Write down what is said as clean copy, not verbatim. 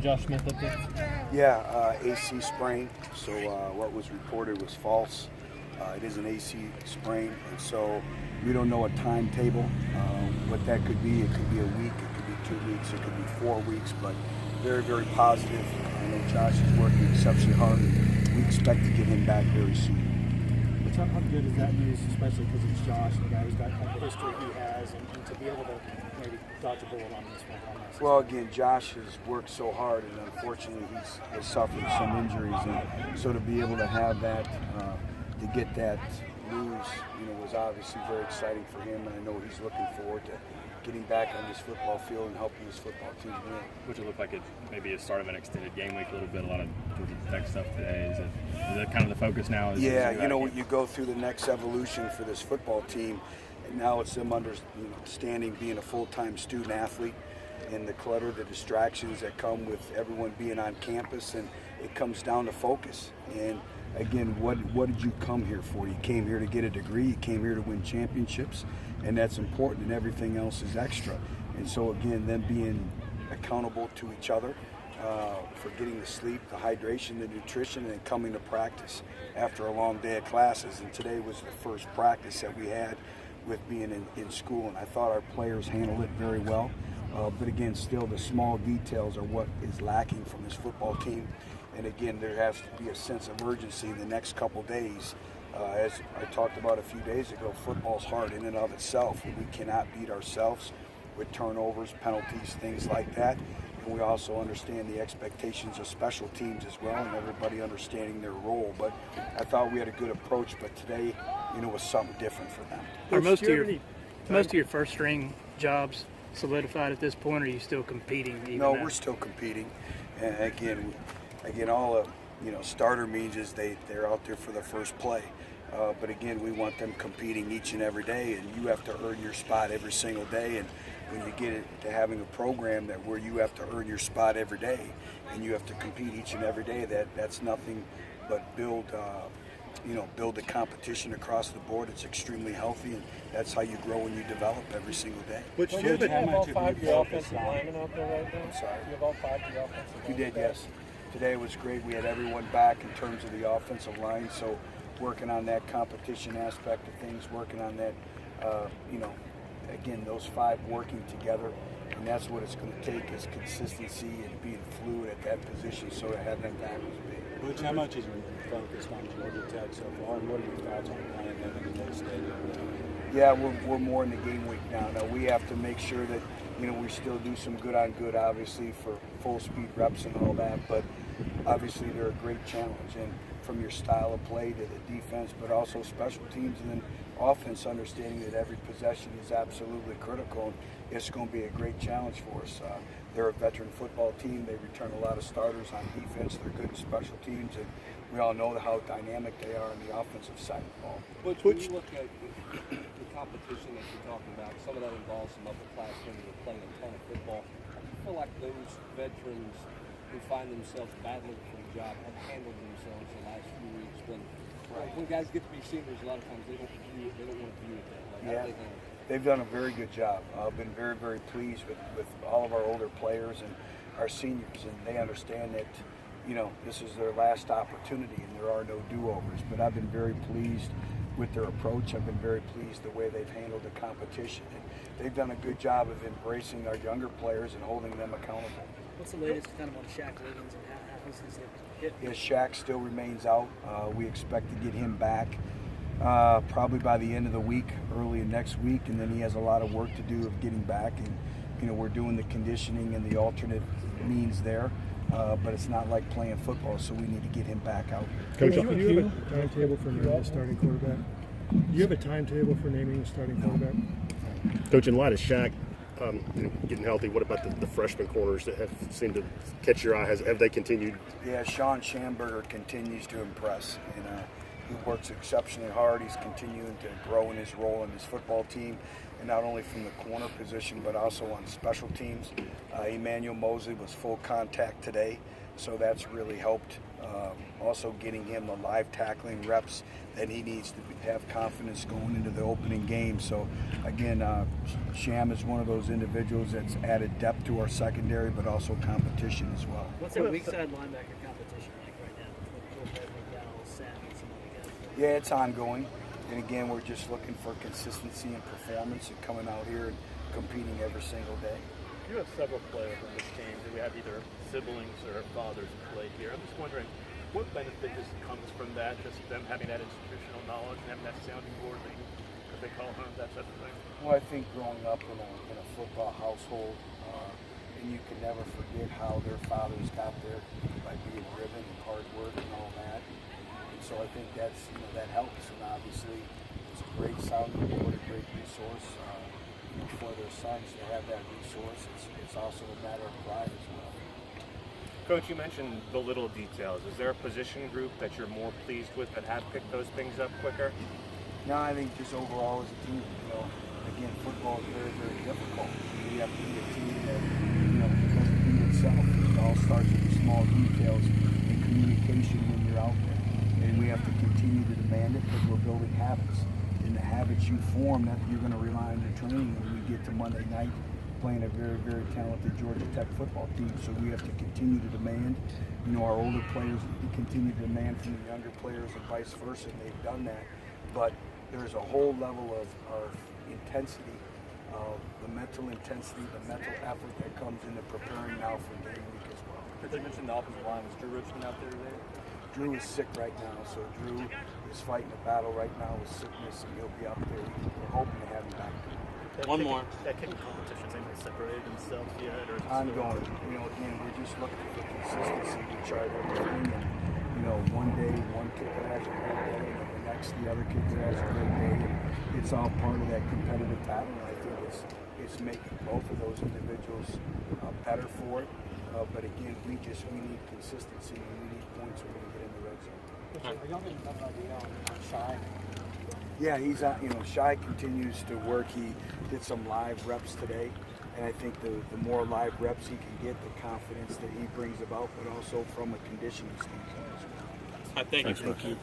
Josh Smith up there? Yeah, AC sprain. So what was reported was false. It is an AC sprain, and so we don't know a timetable. What that could be, it could be a week, it could be 2 weeks, it could be 4 weeks, but very, very positive. I know Josh is working exceptionally hard, and we expect to get him back very soon. How good is that news, especially because it's Josh, the guy who's got kind of the history he has, and to be able to maybe dodge a bullet on this one? Well, again, Josh has worked so hard, and unfortunately he's suffered some injuries, and so to be able to have that, to get that news, was obviously very exciting for him, and I know he's looking forward to getting back on this football field and helping his football team win. Which would look like it maybe a start of an extended game week a little bit, a lot of Georgia Tech stuff today. Is that kind of the focus now? Yeah, you go through the next evolution for this football team, and now it's them understanding being a full-time student athlete and the clutter, the distractions that come with everyone being on campus, and it comes down to focus. And again, what did you come here for? You came here to get a degree, you came here to win championships, and that's important, and everything else is extra. And so again, them being accountable to each other for getting the sleep, the hydration, the nutrition, and coming to practice after a long day of classes. And today was the first practice that we had with being in school, and I thought our players handled it very well. But again, still the small details are what is lacking from this football team. And again, there has to be a sense of urgency in the next couple days. As I talked about a few days ago, football's hard in and of itself. We cannot beat ourselves with turnovers, penalties, things like that. And we also understand the expectations of special teams as well, and everybody understanding their role. But I thought we had a good approach, but today, was something different for them. Are most of your first string jobs solidified at this point, or are you still competing? No, we're still competing. And again, all starter means is they're out there for the first play. But again, we want them competing each and every day, and you have to earn your spot every single day. And when you get it to having a program that where you have to earn your spot every day, and you have to compete each and every day, that's nothing but build the competition across the board. It's extremely healthy, and that's how you grow and you develop every single day. Which you have all 5 of your offensive linemen out there right now? I'm sorry. You have all 5 of your offensive linemen? We did, yes. Today was great. We had everyone back in terms of the offensive line, so working on that competition aspect of things, working on that, again, those 5 working together, and that's what it's going to take is consistency and being fluid at that position, so to have them back was big. Butch, how much is focused on Georgia Tech so far, and what are your thoughts on playing them in the next stadium? Yeah, we're more in the game week now. Now we have to make sure that we still do some good on good, obviously, for full speed reps and all that. But obviously they're a great challenge, and from your style of play to the defense, but also special teams, and then offense, understanding that every possession is absolutely critical. And it's going to be a great challenge for us. They're a veteran football team. They return a lot of starters on defense. They're good in special teams, and we all know how dynamic they are on the offensive side of the ball. But when you look at the competition that you're talking about, some of that involves some upperclassmen who are playing a ton of football. I feel like those veterans who find themselves battling for a job have handled themselves the last few weeks. When guys get to be seniors, a lot of times they don't want to view it that way. How do they handle it? They've done a very good job. I've been very, very pleased with all of our older players and our seniors, and they understand that, this is their last opportunity and there are no do-overs. But I've been very pleased with their approach. I've been very pleased the way they've handled the competition. And they've done a good job of embracing our younger players and holding them accountable. What's the latest kind of on Shaq Wiggins and how he's hit? Yeah, Shaq still remains out. We expect to get him back probably by the end of the week, early next week, and then he has a lot of work to do of getting back. And we're doing the conditioning and the alternate means there, but it's not like playing football, so we need to get him back out. Coach, do you have a timetable for naming a starting quarterback? Do you have a timetable for naming a starting quarterback? Coach, in light of Shaq getting healthy, what about the freshman corners that have seemed to catch your eye? Have they continued? Yeah, Sean Schamberger continues to impress, and he works exceptionally hard. He's continuing to grow in his role in his football team, and not only from the corner position, but also on special teams. Emmanuel Mosley was full contact today, so that's really helped. Also getting him the live tackling reps that he needs to have confidence going into the opening game. So again, Sham is one of those individuals that's added depth to our secondary, but also competition as well. What's the weak side linebacker competition like right now with McDowell, Sam, and some other guys? Yeah, it's ongoing. And again, we're just looking for consistency and performance and coming out here and competing every single day. You have several players on this team who have either siblings or fathers who play here. I'm just wondering what benefit just comes from that, just them having that institutional knowledge and having that sounding board that they call home, that type of thing? Well, I think growing up in a football household, and you can never forget how their fathers got there by being driven and hard work and all that. And so I think that helps. And obviously, it's a great sounding board, a great resource for their sons to have that resource. It's also a matter of pride as well. Coach, you mentioned the little details. Is there a position group that you're more pleased with that have picked those things up quicker? No, I think just overall as a team, again, football is very, very difficult. We have to be a team that, doesn't beat itself. It all starts with the small details and communication when you're out there. And we have to continue to demand it because we're building habits. And the habits you form, that you're going to rely on your training when we get to Monday night playing a very, very talented Georgia Tech football team. So we have to continue to demand. Our older players continue to demand from the younger players and vice versa, and they've done that. But there's a whole level of intensity, the mental intensity, the mental effort that comes into preparing now for game week as well. As I mentioned, the offensive line, was Drew Richmond out there today? Drew is sick right now, so Drew is fighting a battle right now with sickness, and he'll be up there. We're hoping to have him back. One more. That kicking competition, has anybody separated themselves yet? Or is it Ongoing. Again, we're just looking for consistency. We tried everything, and one day one kicker has a great day, and the other kicker has a great day. It's all part of that competitive battle. And I think it's making both of those individuals better for it. But again, we need consistency, and we need points when we get in the red zone. Are y'all getting an idea on Shy? Yeah, he's Shy continues to work. He did some live reps today, and I think the more live reps he can get, the confidence that he brings about, but also from a conditioning standpoint as well. Thank you.